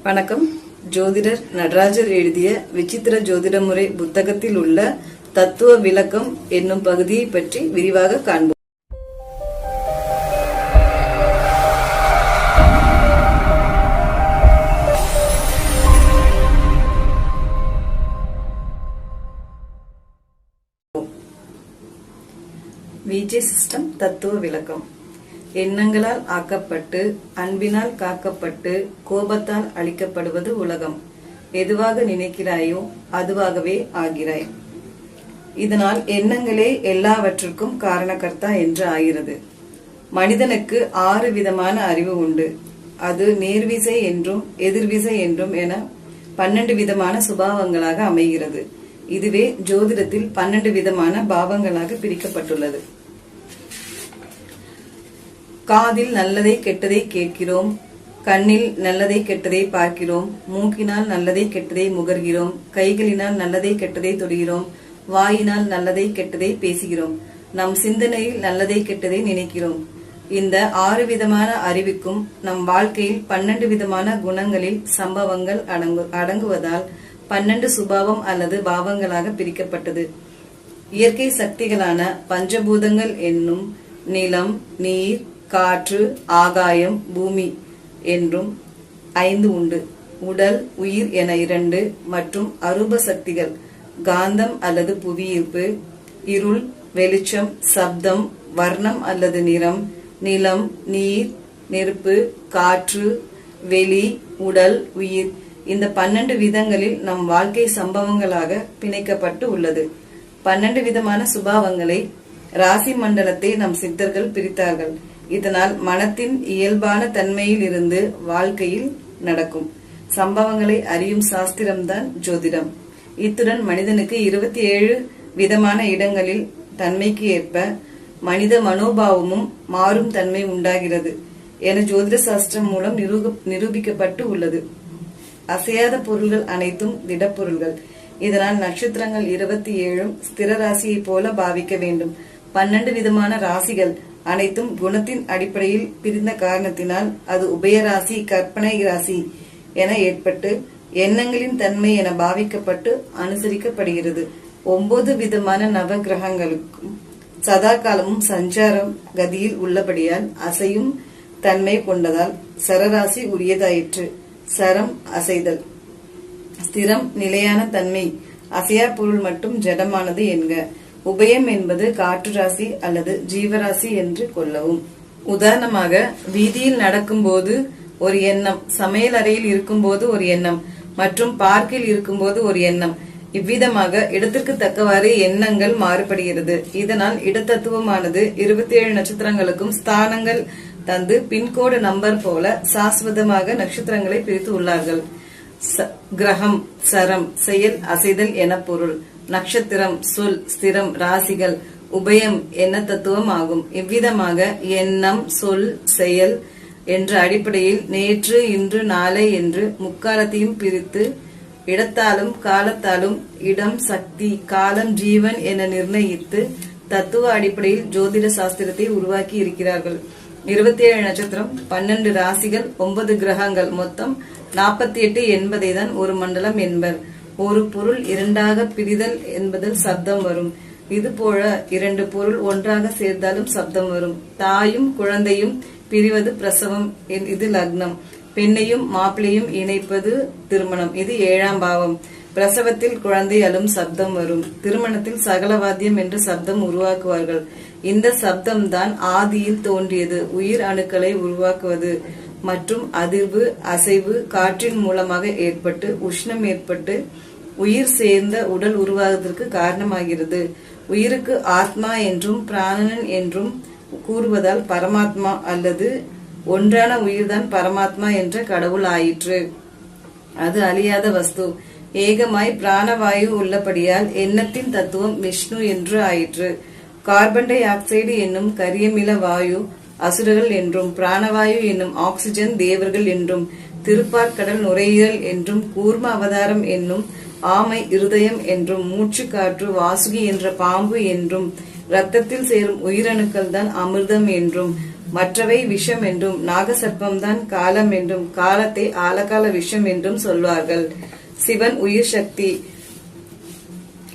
வணக்கம். ஜோதிடர் நடராஜர் எழுதிய விசித்திர ஜோதிட முறை புத்தகத்தில் உள்ள தத்துவ விளக்கம் என்னும் பகுதியை பற்றி விரிவாக காண்போம். விஜே சிஸ்டம் தத்துவ விளக்கம். எண்ணங்களால் ஆக்கப்பட்டு, அன்பினால் காக்கப்பட்டு, கோபத்தால் அழிக்கப்படுவது உலகம். எதுவாக நினைக்கிறாயோ அதுவாகவே ஆகிறாய். இதனால் எண்ணங்களே எல்லாவற்றுக்கும் காரணகர்த்தா என்று ஆகிறது. மனிதனுக்கு 6 விதமான அறிவு உண்டு. அது நேர்விசை என்றும் எதிர்விசை என்றும் என 12 விதமான சுபாவங்களாக அமைகிறது. இதுவே ஜோதிடத்தில் 12 விதமான பாவங்களாக பிரிக்கப்பட்டுள்ளது. காதில் நல்லதை கெட்டதை கேட்கிறோம், கண்ணில் நல்லதை கெட்டதை பார்க்கிறோம், மூக்கினால் நல்லதை கெட்டதை முகர்கிறோம், கைகளினால் நல்லதை கெட்டதை தொடுகிறோம், வாயினால் நல்லதை கெட்டதை பேசுகிறோம், நம் சிந்தனையில் நல்லதை கெட்டதை நினைக்கிறோம். இந்த 6 விதமான அறிவுக்கும் நம் வாழ்க்கையில் 12 விதமான குணங்களில் சம்பவங்கள் அடங்குவதால் 12 சுபாவம் அல்லது பாவங்களாக பிரிக்கப்பட்டது. இயற்கை சக்திகளான பஞ்சபூதங்கள் என்னும் நிலம், நீர், காற்று, ஆகாயம், பூமி என்றும் 5 உண்டு. உடல், உயிர் என 2 மற்றும் அரூப சக்திகள் காந்தம் அல்லது புவியீர்ப்பு, இருள், வெளிச்சம், சப்தம், வர்ணம் அல்லது நிறம், நிலம், நீர், நெருப்பு, காற்று, வெளி, உடல், உயிர். இந்த 12 விதங்களில் நம் வாழ்க்கை சம்பவங்களாக பிணைக்கப்பட்டு உள்ளது. 12 விதமான சுபாவங்களை ராசி மண்டலத்தை நம் சித்தர்கள் பிரித்தார்கள். இதனால் மனத்தின் இயல்பான தன்மையில் இருந்து வாழ்க்கையில் நடக்கும் சம்பவங்களை அறியும் சாஸ்திரம்தான் ஜோதிடம். இத்துடன் மனிதனுக்கு 27 விதமான இடங்களில் தன்மைக்கு ஏற்ப மனித மனோபாவமும் மாறும் தன்மை உண்டாகிறது என ஜோதிட சாஸ்திரம் மூலம் நிரூபிக்கப்பட்டு உள்ளது. அசையாத பொருள்கள் அனைத்தும் திடப்பொருள்கள். இதனால் நட்சத்திரங்கள் 27 ஸ்திர ராசியை போல பாவிக்க வேண்டும். 12 விதமான ராசிகள் அனைத்தும் குணத்தின் அடிப்படையில் பிரிந்த காரணத்தினால் அது உபயராசி, கற்பனை ராசி என ஏற்பட்டு எண்ணங்களின் தன்மை என பாவிக்கப்பட்டு அனுசரிக்கப்படுகிறது. 9 விதமான நவ கிரகங்களுக்கும் சதா காலமும் சஞ்சாரம் கதியில் உள்ளபடியால் அசையும் தன்மை கொண்டதால் சரராசி உரியதாயிற்று. சரம் அசைதல், ஸ்திரம் நிலையான தன்மை, அசையா பொருள் மட்டும் ஜடமானது என்க. உபயம் என்பது காற்று ராசி அல்லது ஜீவராசி என்று கொள்ளவும். உதாரணமாக, வீதியில் நடக்கும் போது ஒரு எண்ணம், சமையல் அறையில் இருக்கும் போது ஒரு எண்ணம் மற்றும் பார்க்கில் இருக்கும்போது ஒரு எண்ணம். இவ்விதமாக இடத்திற்கு தக்கவாறு எண்ணங்கள் மாறுபடுகிறது. இதனால் இடத்தத்துவமானது 27 நட்சத்திரங்களுக்கும் ஸ்தானங்கள் தந்து பின்கோடு நம்பர் போல சாஸ்வதமாக நட்சத்திரங்களை பிரித்து உள்ளார்கள். கிரகம் சரம் செயல் அசைதல் என பொருள், நட்சத்திரம் சொல் ஸ்திரம் ராசிகள், உபயம் என்ன தத்துவம் ஆகும். இவ்விதமாக எண்ணம், சொல், செயல் என்ற அடிப்படையில் நேற்று, இன்று, நாளை என்று முக்காலத்தையும் பிரித்து இடத்தாலும் காலத்தாலும் இடம், சக்தி, காலம், ஜீவன் என நிர்ணயித்து தத்துவ அடிப்படையில் ஜோதிட சாஸ்திரத்தை உருவாக்கி இருக்கிறார்கள். 27 நட்சத்திரம், 12 ராசிகள், 9 கிரகங்கள், மொத்தம் 48 என்பதை தான் ஒரு மண்டலம் என்பர். ஒரு பொருள் 2ஆக பிரிதல் என்பதில் சப்தம் வரும். இதுபோல 2 பொருள் ஒன்றாக சேர்ந்தாலும் சப்தம் வரும். தாயும் குழந்தையும் பிரிவது பிரசவம், இது லக்னம். பெண்ணையும் மாப்பிளையும் இணைப்பது திருமணம், இது 7ஆம் பாவம். பிரசவத்தில் குழந்தை அழும் சப்தம் வரும். திருமணத்தில் சகலவாத்தியம் என்று சப்தம் உருவாக்குவார்கள். இந்த சப்தம் தான் ஆதியில் தோன்றியது. உயிர் அணுக்களை உருவாக்குவது மற்றும் அதிர்வு, அசைவு காற்றின் மூலமாக ஏற்பட்டு உஷ்ணம் ஏற்பட்டு உயிர் சேர்ந்த உடல் உருவாவதற்கு காரணமாகிறது. உயிருக்கு ஆத்மா என்றும் பிராணன் என்றும் கூறுவதால் பரமாத்மா அல்லது ஒன்றான உயிர்தான் பரமாத்மா என்ற கடவுள் ஆயிற்று. அது அழியாத வஸ்து. ஏகமாய் பிராணவாயு உள்ளபடியால் எண்ணத்தின் தத்துவம் விஷ்ணு என்று ஆயிற்று. கார்பன் டை ஆக்சைடு என்னும் கரியமில வாயு அசுரர்கள் என்றும், பிராணவாயு என்னும் ஆக்சிஜன் தேவர்கள் என்றும், திருப்பார்கடல் நுரையீரல் என்றும், கூர்ம அவதாரம் என்னும் ஆமை இருதயம் என்றும், மூச்சு காற்று வாசுகி என்ற பாம்பு என்றும், ரத்தத்தில் சேரும் உயிரணுக்கள் தான் அமிர்தம் என்றும், மற்றவை விஷம் என்றும் நாகசர்ப்பம்தான் காலம் என்றும் காலத்தை ஆலகால விஷம் என்றும் சொல்வார்கள். சிவன் உயிர் சக்தி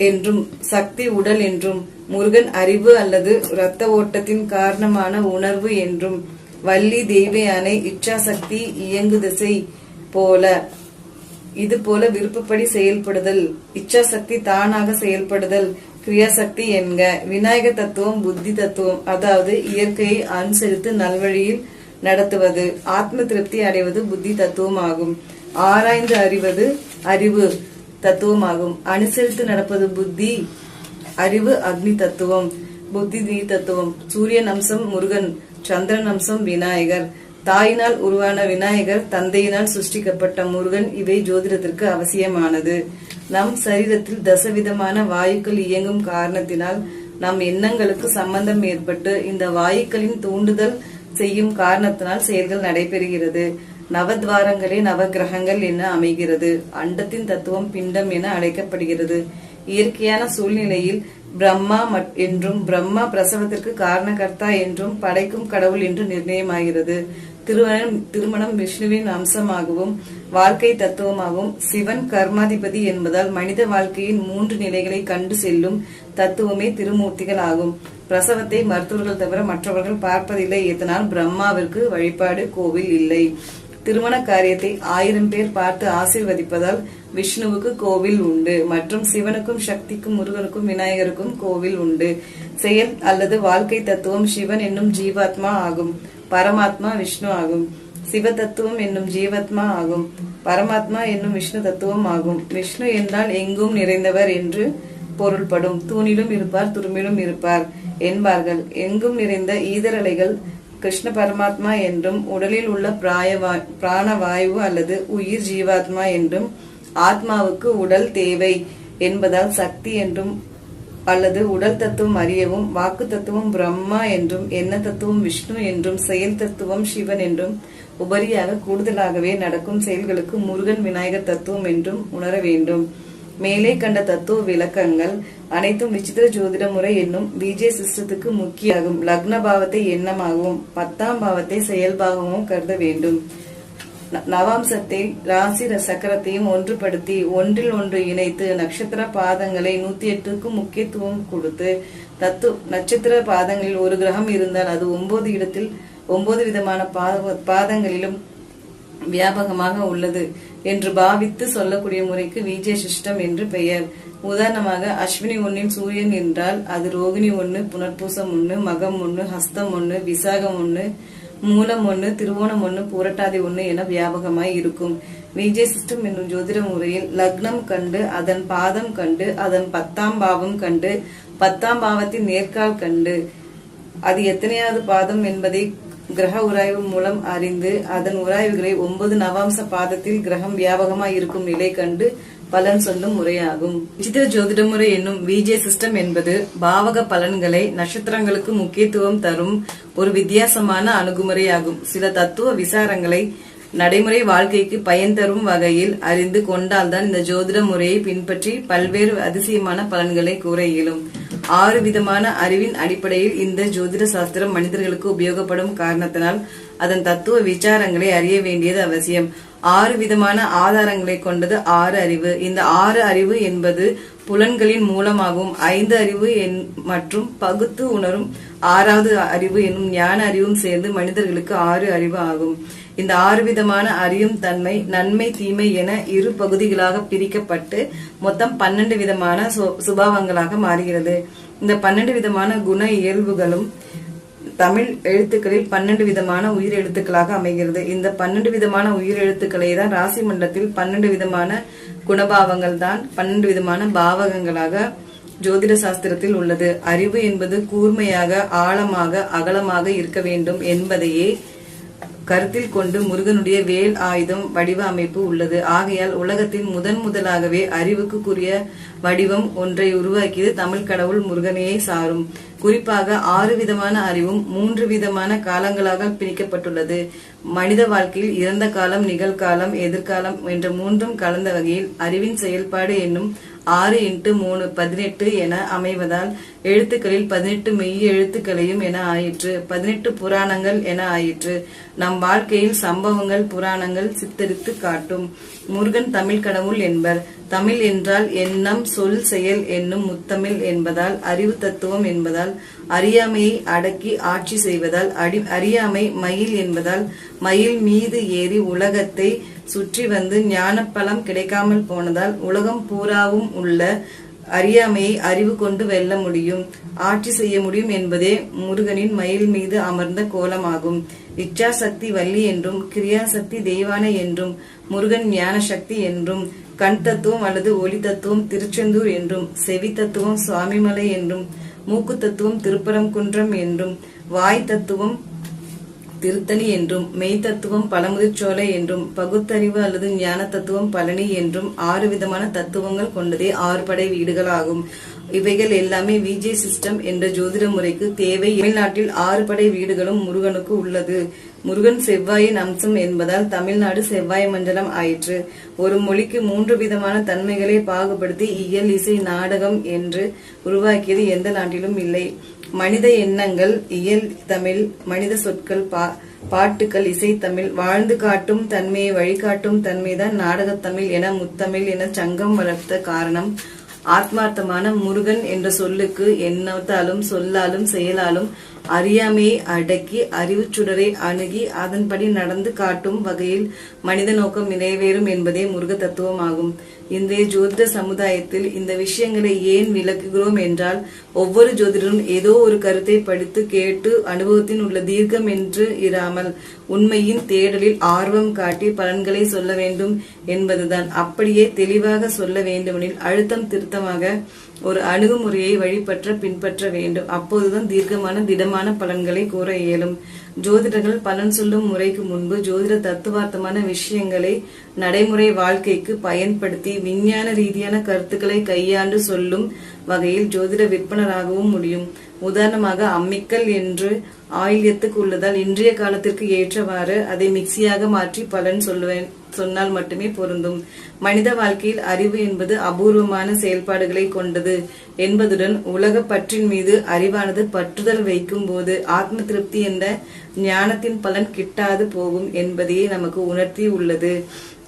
என்றும் சக்தி உடல் என்றும் முருகன் அறிவு அல்லது இரத்த ஓட்டத்தின் காரணமான உணர்வு என்றும் வள்ளி தெய்வயானை இச்சாசக்தி இயங்கு திசை போல இது போல விருப்பப்படி செயல்படுதல், இச்சாசக்தி தானாக செயல்படுதல் கிரியாசக்தி என்க. விநாயகர் தத்துவம் புத்தி தத்துவம், அதாவது இயற்கையை அனுசரித்து நல்வழியில் நடத்துவது, ஆத்ம திருப்தி அடைவது புத்தி தத்துவம் ஆகும். ஆராய்ந்து அறிவது அறிவு தத்துவமாகும். அனுசரித்து நடப்பது புத்தி, அறிவு அக்னி தத்துவம், புத்தி நீர் தத்துவம். சூரியன் அம்சம் முருகன், சந்திரன் அம்சம் விநாயகர். தாயினால் உருவான விநாயகர், தந்தையினால் சிருஷ்டிக்கப்பட்ட முருகன். இவை ஜோதிடத்திற்கு அவசியமானது. நம் சரீரத்தில் தசவிதமான வாயுக்கள் இயங்கும் காரணத்தினால் நம் எண்ணங்களுக்கு சம்பந்தம் ஏற்பட்டு இந்த வாயுக்களின் தூண்டுதல் செய்யும் காரணத்தினால் செயல்கள் நடைபெறுகிறது. நவத்வாரங்களே நவகிரகங்கள் என அமைகிறது. அண்டத்தின் தத்துவம் பிண்டம் என அழைக்கப்படுகிறது. இயற்கையான சூழ்நிலையில் பிரம்மா என்றும் பிரம்மா பிரசவத்திற்கு காரணகர்த்தா என்றும் படைக்கும் கடவுள் என்று நிர்ணயமாகிறது. திருமணம் விஷ்ணுவின் அம்சமாகவும் வாழ்க்கை தத்துவமாகவும் சிவன் கர்மாதிபதி என்பதால் மனித வாழ்க்கையின் 3 நிலைகளை கண்டு செல்லும் தத்துவமே திருமூர்த்திகள் ஆகும். பிரசவத்தை மருத்துவர்கள் தவிர மற்றவர்கள் பார்ப்பதில்லை. இதனால் பிரம்மாவிற்கு வழிபாடு கோவில் இல்லை. திருமண காரியத்தை 1000 பேர் பார்த்து ஆசீர்வதிப்பதால் விஷ்ணுவுக்கு கோவில் உண்டு. மற்றும் சிவனுக்கும் சக்திக்கும் முருகனுக்கும் விநாயகருக்கும் கோவில் உண்டு. செயல் அல்லது வாழ்க்கை தத்துவம் சிவன் என்னும் ஜீவாத்மா ஆகும். பரமாத்மா விஷ்ணு ஆகும். சிவ தத்துவம் என்னும் ஜீவாத்மா ஆகும். பரமாத்மா என்னும் விஷ்ணு தத்துவம் ஆகும். விஷ்ணு என்றால் எங்கும் நிறைந்தவர் என்று பொருள்படும். தூணிலும் இருப்பார், துரும்பிலும் இருப்பார் என்பார்கள். எங்கும் நிறைந்த ஈதரலைகள் கிருஷ்ண பரமாத்மா என்றும், உடலில் உள்ள பிராணவாயு அல்லது உயிர் ஜீவாத்மா என்றும், ஆத்மாவுக்கு உடல் தேவை என்பதால் சக்தி என்றும் அல்லது உடல் தத்துவம் அறியவும், வாக்கு தத்துவம் பிரம்மா என்றும், எண்ண தத்துவம் விஷ்ணு என்றும், செயல் தத்துவம் சிவன் என்றும், உபரியாக கூடுதலாகவே நடக்கும் செயல்களுக்கு முருகன் விநாயகர் தத்துவம் என்றும் உணர வேண்டும். மேலே கண்ட தத்துவ விளக்கங்கள் அனைத்தும் விசித்திர ஜோதிட முறை என்னும் விஜய சிஸ்டத்துக்கு முக்கியமாகும். லக்ன பாவத்தை எண்ணமாகவும் 10ஆம் பாவத்தை செயல்பாகமும் கருத வேண்டும். நவாம்சத்தை ராசி சக்கரத்தையும் ஒன்றுபடுத்தி ஒன்றில் ஒன்று இணைத்து நட்சத்திர பாதங்களை 108க்கும் முக்கியத்துவம் கொடுத்து நட்சத்திர பாதங்களில் ஒரு கிரகம் இருந்தால் அது 9 இடத்தில் 9 விதமான பாதங்களிலும் வியாபகமாக உள்ளது என்று பாவித்து சொல்லக்கூடிய முறைக்கு விஜய சிஸ்டம் என்று பெயர். உதாரணமாக அஸ்வினி 1 சூரியன் என்றால் அது ரோகிணி 1, புனர்பூசம் 1, மகம் 1, ஹஸ்தம் 1, விசாகம் 1, மூலம் 1, திருவோணம் 1, புரட்டாதி 1 என வியாபகமாய் இருக்கும். விஜய சிஸ்டம் என்னும் ஜோதிட முறையில் லக்னம் கண்டு அதன் பாதம் கண்டு அதன் 10ஆம் பாவம் கண்டு 10ஆம் பாவத்தின் நேர்கால் கண்டு அது எத்தனையாவது பாதம் என்பதை கிரக உராய்வு மூலம் அறிந்து அதன் உராய்வுகளை 9 நவாம்ச பாதத்தில் கிரகம் வியாபகமாய் இருக்கும் நிலை கண்டு பலன் சொல்லும் முறையாகும். விசித்திர ஜோதிட முறை என்னும் விஜய சிஸ்டம் என்பது பாவக பலன்களை நட்சத்திரங்களுக்கு முக்கியத்துவம் தரும் ஒரு வித்தியாசமான அணுகுமுறையாகும். சில தத்துவ விசாரங்களை நடைமுறை வாழ்க்கைக்கு பயன் தரும் வகையில் அறிந்து கொண்டால்தான் இந்த ஜோதிட முறையை பின்பற்றி பல்வேறு அதிசயமான பலன்களை கூற இயலும். 6 விதமான அறிவின் அடிப்படையில் இந்த ஜோதிட சாஸ்திரம் மனிதர்களுக்கு உபயோகப்படும் காரணத்தினால் அதன் தத்துவ விசாரங்களை அறிய வேண்டியது அவசியம். 6 விதமான ஆதாரங்களை கொண்டது 6 அறிவு. இந்த 6 அறிவு என்பது புலன்களின் மூலமாகவும் 5 அறிவு மற்றும் பகுத்து உணரும் 6வது அறிவு என்னும் ஞான அறிவும் சேர்ந்து மனிதர்களுக்கு 6 அறிவு ஆகும். இந்த 6 விதமான அறியும் தன்மை நன்மை தீமை என 2 பகுதிகளாக பிரிக்கப்பட்டு மொத்தம் 12 விதமான சுபாவங்களாக மாறுகிறது. இந்த 12 விதமான குண இயல்புகளும் தமிழ் எழுத்துக்களில் 12 விதமான உயிர் எழுத்துக்களாக அமைகிறது. இந்த 12 விதமான உயிர் எழுத்துக்களை தான் ராசி மண்டலத்தில் 12 விதமான குணபாவங்கள் தான் 12 விதமான பாவகங்களாக ஜோதிட சாஸ்திரத்தில் உள்ளது. அறிவு என்பது கூர்மையாக ஆழமாக அகலமாக இருக்க வேண்டும் என்பதையே கருத்தில் கொண்டு முருகனுடைய வேல் ஆயுதம் வடிவ அமைப்பு உள்ளது. ஆகையால் உலகத்தின் முதலாகவே அறிவுக்குரிய வடிவம் ஒன்றை உருவாக்கியது தமிழ் கடவுள் முருகனையே சாரும். குறிப்பாக 6 விதமான அறிவும் 3 விதமான காலங்களாக பிரிக்கப்பட்டுள்ளது. மனித வாழ்க்கையில் இறந்த காலம், நிகழ்காலம், எதிர்காலம் என்ற 3ம் கலந்த வகையில் அறிவின் செயல்பாடு என்னும் 6 × 3 18 என அமைவதால் எழுத்துக்களில் 18 மெய் எழுத்துக்களையும் என ஆயிற்று. 18 புராணங்கள் என ஆயிற்று. நம் வாழ்க்கையில் சம்பவங்கள் புராணங்கள் சித்தரித்து காட்டும். முருகன் தமிழ் கடவுள் என்பர். தமிழ் என்றால் எண்ணம், சொல், செயல் என்னும் முத்தமிழ் என்பதால், அறிவு தத்துவம் என்பதால், அறியாமையை அடக்கி ஆட்சி செய்வதால், அறியாமை மயில் என்பதால், மயில் மீது ஏறி உலகத்தை சுற்றி வந்து ஞானப்பழம் கிடைக்காமல் போனதால், உலகம் பூராவும் உள்ள அறியாமையை அறிவு கொண்டு வெல்ல முடியும், ஆட்சி செய்ய முடியும் என்பதே முருகனின் மயில் மீது அமர்ந்த கோலமாகும். இச்சா சக்தி வள்ளி என்றும், கிரியாசக்தி தெய்வானை என்றும், முருகன் ஞான சக்தி என்றும், கண் தத்துவம் அல்லது ஒளி தத்துவம் திருச்செந்தூர் என்றும், செவி தத்துவம் சுவாமிமலை என்றும், மூக்கு தத்துவம் திருப்பரங்குன்றம் என்றும், வாய் தத்துவம் திருத்தணி என்றும், மெய் தத்துவம் பழமுதிர்ச்சோலை என்றும், பகுத்தறிவு அல்லது ஞான தத்துவம் பழனி என்றும் 6 விதமான தத்துவங்கள் கொண்டதே 6 படை வீடுகள் ஆகும். இவைகள் எல்லாமே விஜே சிஸ்டம் என்ற ஜோதிட முறைக்கு தேவை. தமிழ்நாட்டில் 6 படை வீடுகளும் முருகனுக்கு உள்ளது. முருகன் செவ்வாயின் அம்சம் என்பதால் தமிழ்நாடு செவ்வாய் மண்டலம் ஆயிற்று. ஒரு மொழிக்கு 3 விதமான தன்மைகளை பாகுபடுத்தி இயல், இசை, நாடகம் என்று உருவாக்கியது எந்த நாட்டிலும் இல்லை. மனித எண்ணங்கள் இயல் தமிழ், மனித சொற்கள் பாட்டுக்கள் இசை தமிழ், வாழ்ந்து காட்டும் தன்மையை வழிகாட்டும் தன்மைதான் நாடகத்தமிழ் என முத்தமிழ் என சங்கம் வளர்த்த காரணம். ஆத்மார்த்தமான முருகன் என்ற சொல்லுக்கு எண்ணத்தாலும் சொல்லாலும் செயலாலும் அறியாமையை அடக்கி அறிவுச் சுடரை அணுகி அதன்படி நடந்து காட்டும் வகையில் மனித நோக்கம் நிறைவேறும் என்பதே முருக தத்துவமாகும். இன்றைய ஜோதிட சமுதாயத்தில் இந்த விஷயங்களை ஏன் விளக்குகிறோம் என்றால், ஒவ்வொரு ஜோதிடரும் ஏதோ ஒரு கருத்தை படித்து கேட்டு அனுபவத்தின் உள்ள தீர்க்கம் என்று இராமல் உண்மையின் தேடலில் ஆர்வம் காட்டி பலன்களை சொல்ல வேண்டும் என்பதுதான். அப்படியே தெளிவாக சொல்ல வேண்டுமெனில் அழுத்தம் திருத்தமாக ஒரு அணுகுமுறையை பின்பற்ற வேண்டும். அப்போதுதான் தீர்க்கமான திடமான பலன்களை கூற இயலும். ஜோதிடர்கள் பலன் சொல்லும் முறைக்கு முன்பு ஜோதிட தத்துவார்த்தமான விஷயங்களை நடைமுறை வாழ்க்கைக்கு பயன்படுத்தி விஞ்ஞான ரீதியான கருத்துக்களை கையாண்டு சொல்லும் வகையில் ஜோதிட விற்பனராகவும் முடியும். உதாரணமாக, அம்மிக்கல் என்று ஆயில்யத்துக்கு உள்ளதால் இன்றைய காலத்திற்கு ஏற்றவாறு அதை மிக்சியாக மாற்றி பலன் சொன்னால் மட்டுமே பொருந்தும். மனித வாழ்க்கையில் அறிவு என்பது அபூர்வமான செயல்பாடுகளை கொண்டது என்பதுடன் உலக பற்றின் மீது அறிவானது பற்றுதல் வைக்கும் போது ஆத்ம திருப்தி என்ற ஞானத்தின் பலன் கிட்டாது போகும் என்பதையே நமக்கு உணர்த்தி உள்ளது.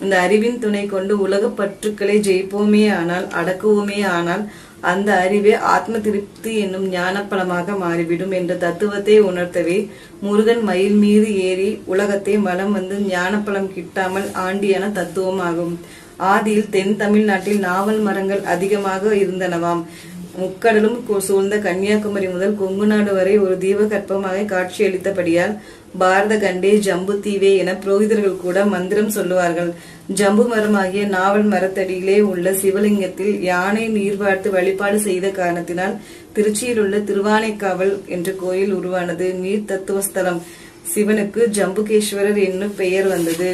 இந்த அறிவின் துணை கொண்டு உலக பற்றுக்களை ஜெயிப்போமே ஆனால், அடக்குவோமே ஆனால், அந்த அறிவே ஆத்ம திருப்தி என்னும் ஞான பலமாக மாறிவிடும் என்ற தத்துவத்தை உணர்த்தவே முருகன் மயில் மீது ஏறி உலகத்தை மலம் வந்து ஞான பலம் கிட்டாமல் ஆண்டியான தத்துவமாகும். ஆதியில் தென் தமிழ்நாட்டில் நாவல் மரங்கள் அதிகமாக இருந்தனவாம். முக்கடலும் சூழ்ந்த கன்னியாகுமரி முதல் கொங்கு நாடு வரை ஒரு தீபகற்பமாக காட்சியளித்தபடியால் பாரத கண்டே ஜம்பு தீவே என புரோகிதர்கள் கூட மந்திரம் சொல்லுவார்கள். ஜம்பு மரமாகிய நாவல் மரத்தடியிலே உள்ள சிவலிங்கத்தில் யானை நீர் பார்த்து வழிபாடு செய்த காரணத்தினால் திருச்சியில் உள்ள திருவானைக்காவல் என்ற கோயில் உருவானது. நீர் தத்துவஸ்தலம் சிவனுக்கு ஜம்புகேஸ்வரர் என்னும் பெயர் வந்தது.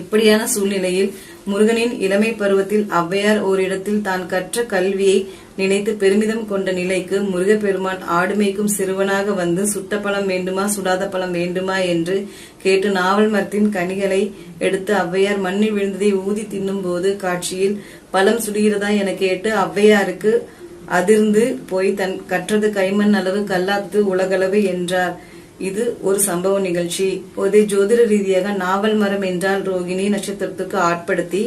இப்படியான சூழ்நிலையில் முருகனின் இளமை பருவத்தில் ஔவையார் ஓரிடத்தில் தான் கற்ற கல்வியை நினைத்து பெருமிதம் கொண்ட நிலைக்கு முருகப்பெருமான் ஆடுமைக்கும் சிறுவனாக வந்து சுட்ட பழம் வேண்டுமா சுடாத பழம் வேண்டுமா என்று கேட்டு நாவல் மரத்தின் கனிகளை எடுத்து ஔவையார் மண்ணில் விழுந்ததை ஊதி தின்னும் போது காட்சியில் பழம் சுடுகிறதா என கேட்டு ஔவையாருக்கு அதிர்ந்து போய் தன் கற்றது கைமண் அளவு கல்லாத்து உலகளவு என்றார். இது ஒரு சம்பவ நிகழ்ச்சி. ஒரு ஜோதிட ரீதியாக நாவல் மரம் என்றால் ரோகிணி நட்சத்திரத்துக்கு ஆட்படுத்தி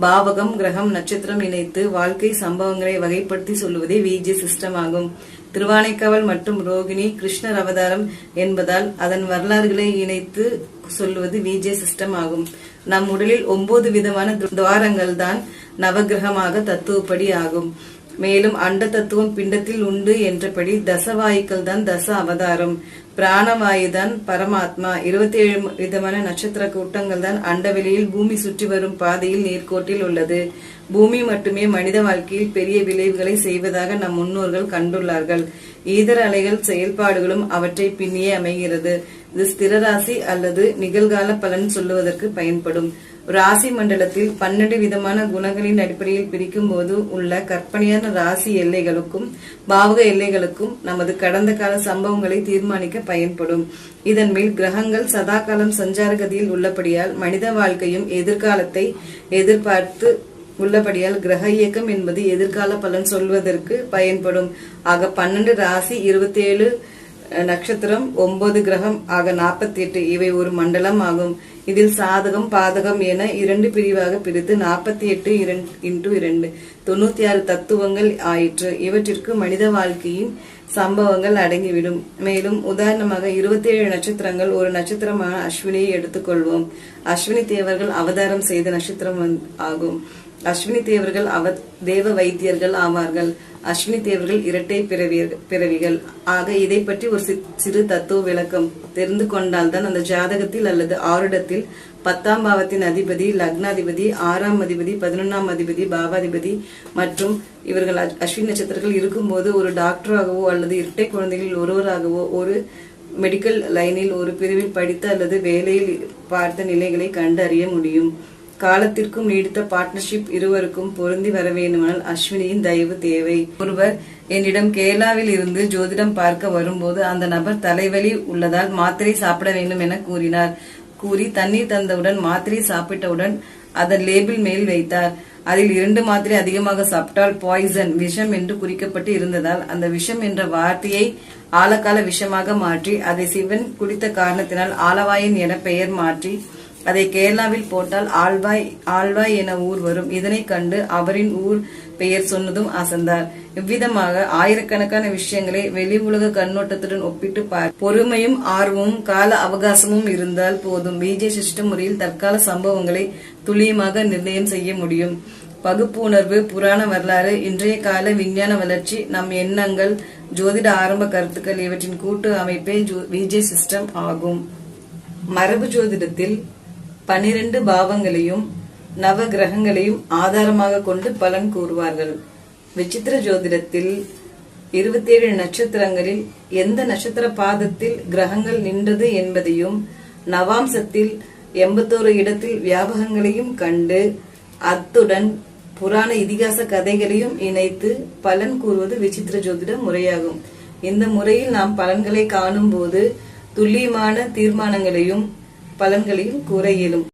பாவகம் கிரகம் நட்சத்திரம் இணைத்து வாழ்க்கை சம்பவங்களை வகைப்படுத்தி சொல்லுவதே விஜே சிஸ்டம் ஆகும். திருவானைக்காவல் மற்றும் ரோகிணி கிருஷ்ணர் அவதாரம் என்பதால் அதன் வரலாறுகளை இணைத்து சொல்லுவது விஜே சிஸ்டம் ஆகும். நம் உடலில் 9 விதமான துவாரங்கள் தான் நவகிரகமாக தத்துவப்படி ஆகும். மேலும் அண்ட தத்துவம் பிண்டத்தில் உண்டு என்றபடி தசவாயுக்கள் தான் தச அவதாரம். பிராணவாயுதான் பரமாத்மா. 27 விதமான நட்சத்திர கூட்டங்கள் தான் அண்டவெளியில் பூமி சுற்றி வரும் பாதையில் நேர்கோட்டில் உள்ளது. பூமி மட்டுமே மனித வாழ்க்கையில் பெரிய விளைவுகளை செய்வதாக நம் முன்னோர்கள் கண்டுள்ளார்கள். ஈதர் அலைகள் செயல்பாடுகளும் அவற்றை பின்னியே அமைகிறது. இது ஸ்திரராசி அல்லது நிகழ்கால பலன் சொல்லுவதற்கு பயன்படும். ராசி மண்டலத்தில் 12 விதமான குணங்களின் அடிப்படையில் பிரிக்கும் போது உள்ள கற்பனையான ராசி எல்லைகளுக்கும் பாவக எல்லைகளுக்கும் நமது கடந்த கால சம்பவங்களை தீர்மானிக்க பயன்படும். இதன் மேல் கிரகங்கள் சதாகாலம் சஞ்சாரகதியில் உள்ளபடியால் மனித வாழ்க்கையும் எதிர்காலத்தை எதிர்பார்த்து உள்ளபடியால் கிரக இயக்கம் என்பது எதிர்கால பலன் சொல்வதற்கு பயன்படும். ஆக 12 ராசி, 27 நட்சத்திரம், 9 கிரகம் ஆக 48 இவை ஒரு மண்டலம் ஆகும். இதில் சாதகம் பாதகம் என 2 பிரிவாக பிரித்து 48 2 96 தத்துவங்கள் ஆயிற்று. இவற்றிற்கு மனித வாழ்க்கையின் சம்பவங்கள் அடங்கிவிடும். மேலும் உதாரணமாக 27 நட்சத்திரங்கள் ஒரு நட்சத்திரமான அஸ்வினியை எடுத்துக்கொள்வோம். அஸ்வினி தேவர்கள் அவதாரம் செய்த நட்சத்திரம் ஆகும். அஸ்வினி தேவர்கள் தேவ வைத்தியர்கள் ஆவார்கள். அஸ்வினி தேவர்கள் இரட்டை பிறவிகள். ஆக இதை பற்றி ஒரு சிறு தத்துவ விளக்கம் தெரிந்து கொண்டால்தான் அந்த ஜாதகத்தில் அல்லது ஆருடத்தில் 10ஆம் பாவத்தின் அதிபதி, லக்னாதிபதி, 6ஆம் அதிபதி, 11ஆம் அதிபதி, பாவாதிபதி மற்றும் இவர்கள் அஸ்வினி நட்சத்திரங்கள் இருக்கும்போது ஒரு டாக்டராகவோ அல்லது இரட்டை குழந்தைகளில் ஒருவராகவோ ஒரு மெடிக்கல் லைனில் ஒரு பிரிவில் படித்த அல்லது வேலையில் பார்த்த நிலைகளை கண்டு அறிய முடியும். காலத்திற்கும் நீடித்த பார்ட்னர்ஷிப் இருவருக்கும் பொருந்தி வர வேண்டுமானால் அஸ்வினியின் தயவு தேவை. ஒருவர் என்னிடம் கேரளாவில் இருந்து ஜோதிடம் பார்க்க வரும்போது அந்த நபர் தலைவலி உள்ளதால் மாத்திரை சாப்பிட வேண்டும் என கூறி தண்ணீர் தந்தவுடன் மாத்திரை சாப்பிட்டவுடன் அதன் லேபிள் மேல் வைத்தார். அதில் 2 மாத்திரை அதிகமாக சாப்பிட்டால் பாய்சன், விஷம் என்று குறிக்கப்பட்டு இருந்ததால் அந்த விஷம் என்ற வார்த்தையை ஆழகால விஷமாக மாற்றி அதை சிவன் குடித்த காரணத்தினால் ஆலவாயன் என பெயர் மாற்றி அதை கேரளாவில் போட்டால் ஆழ்வாய் என ஊர் வரும். இதனை கண்டு அவரின் ஊர் பெயர் சொன்னதும் அசந்தார். இவ்விதமாக ஆயிரக்கணக்கான விஷயங்களை வெளி உலக கண்ணோட்டத்துடன் ஒப்பிட்டு பொறுமையும் ஆர்வமும் கால அவகாசமும் இருந்தால் போதும். பிஜே சிஸ்டம் முறையில் தற்கால சம்பவங்களை துல்லியமாக நிர்ணயம் செய்ய முடியும். பகுப்பு உணர்வு, புராண வரலாறு, இன்றைய கால விஞ்ஞான வளர்ச்சி, நம் எண்ணங்கள், ஜோதிட ஆரம்ப கருத்துக்கள் இவற்றின் கூட்டு அமைப்பே பிஜே சிஸ்டம் ஆகும். மரபு ஜோதிடத்தில் 12 பாவங்களையும் நவ கிரகங்களையும் ஆதாரமாக கொண்டு பலன் கூறுவார்கள். விசித்திர ஜோதிடத்தில் 27 நட்சத்திரங்களில் எந்த நட்சத்திர பாதத்தில் கிரகங்கள் நின்றது என்பதையும் நவாம்சத்தில் 81 இடத்தில் வியாபகங்களையும் கண்டு அத்துடன் புராண இதிகாச கதைகளையும் இணைத்து பலன் கூறுவது விசித்திர ஜோதிட முறையாகும். இந்த முறையில் நாம் பலன்களை காணும் போது துல்லியமான தீர்மானங்களையும் பலன்களையும் கூற இயலும்.